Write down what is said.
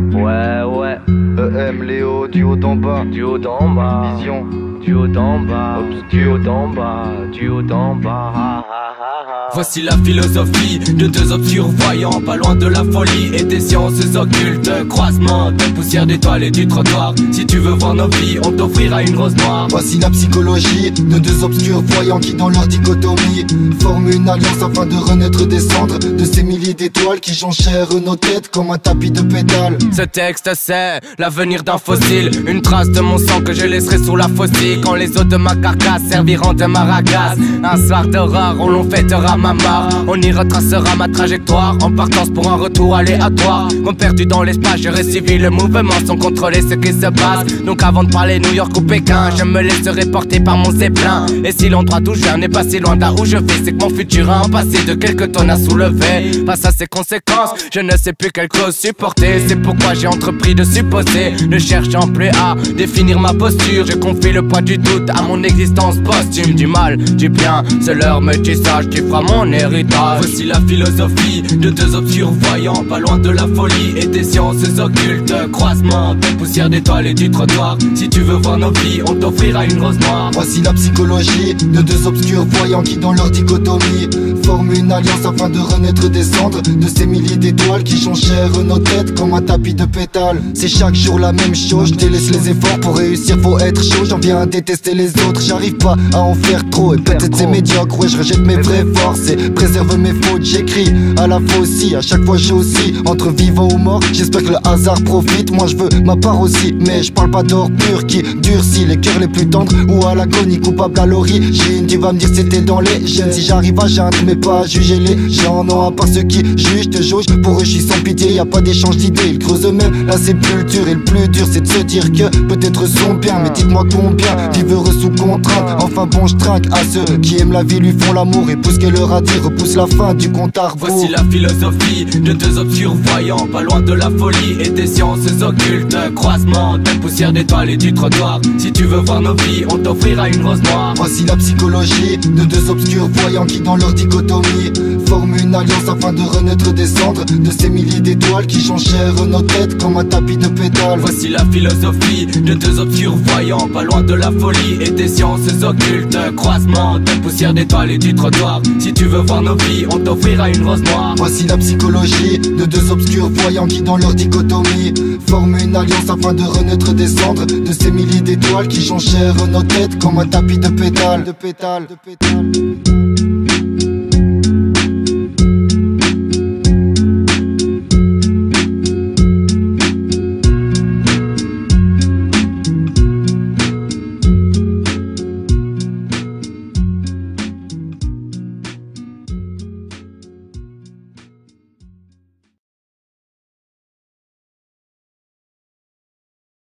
Ouais. EM, Léo, du haut d'en bas. Du haut d'en bas. Vision. Du haut d'en bas. Du haut d'en bas. Du haut d'en bas. Voici la philosophie de deux obscurs voyants, pas loin de la folie et des sciences occultes. Croisement de poussière d'étoiles et du trottoir. Si tu veux voir nos vies, on t'offrira une rose noire. Voici la psychologie de deux obscurs voyants qui dans leur dichotomie forment une alliance afin de renaître des cendres de ces milliers d'étoiles qui jonchèrent nos têtes comme un tapis de pétales. Ce texte c'est l'avenir d'un fossile, une trace de mon sang que je laisserai sous la fossile quand les os de ma carcasse serviront de maracas. Un soir d'horreur où l'on fêtera ma mort, on y retracera ma trajectoire en partance pour un retour aléatoire. Comme perdu dans l'espace, je récivais le mouvement sans contrôler ce qui se passe. Donc avant de parler New York ou Pékin, je me laisserai porter par mon zeppelin. Et si l'endroit d'où je viens n'est pas si loin d'à où je vais, c'est que mon futur a un passé de quelques tonnes à soulever. Face à ses conséquences, je ne sais plus quelle cause supporter. C'est pourquoi j'ai entrepris de supposer, ne cherchant plus à définir ma posture. Je confie le poids du doute à mon existence posthume. Du mal, du bien, c'est leur métissage qui fera mon héritage. Voici la philosophie de deux obscurs voyants, pas loin de la folie et des sciences occultes. Croisement de poussière d'étoiles et du trottoir. Si tu veux voir nos vies, on t'offrira une rose noire. Voici la psychologie de deux obscurs voyants qui dans leur dichotomie forment une alliance afin de renaître des cendres de ces milliers d'étoiles qui jonchèrent nos têtes comme un tapis de pétales. C'est chaque jour la même chose, je délaisse les efforts pour réussir, faut être chaud. J'en viens à détester les autres, j'arrive pas à en faire trop. Et peut-être c'est médiocre, ouais je rejette mes vraies forces et préserve mes fautes. J'écris à la faucille, à chaque fois j'oscille entre vivant ou mort. J'espère que le hasard profite, moi je veux ma part aussi. Mais je parle pas d'or pur qui durcit les cœurs les plus tendres ou à l'agonie coupable à l'origine. Tu vas me dire c'était dans les gènes. Si j'arrive à geindre mais pas à juger les gens, non à part ceux qui jugent, te jauge. Pour eux je suis sans pitié, y a pas d'échange d'idées. Ils creusent eux-mêmes la sépulture et le plus dur c'est de se dire que peut-être sont bien. Mais dites-moi combien vivent heureux sous contrainte. Enfin bon je trinque à ceux qui aiment la vie, lui font l'amour et poussent qu'elle leur a dit repousse la fin du compte à rebours. Voici la philosophie de deux obscurs voyants, pas loin de la folie et des sciences occultes. Croisement de poussière d'étoiles et du trottoir. Si tu veux voir nos vies, on t'offrira une rose noire. Voici la psychologie de deux obscurs voyants qui dans leur dichotomie forment une alliance afin de renaître des cendres de ces milliers d'étoiles qui jonchèrent nos têtes comme un tapis de pétales. Voici la philosophie de deux obscurs voyants, pas loin de la folie et des sciences occultes. Croisement de poussière d'étoiles et du trottoir. Si tu veux voir nos vies, on t'offrira une rose noire. Voici la psychologie de deux obscurs voyants qui dans leur dichotomie forment une alliance afin de renaître des cendres de ces milliers d'étoiles qui jonchèrent nos têtes comme un tapis de pétales.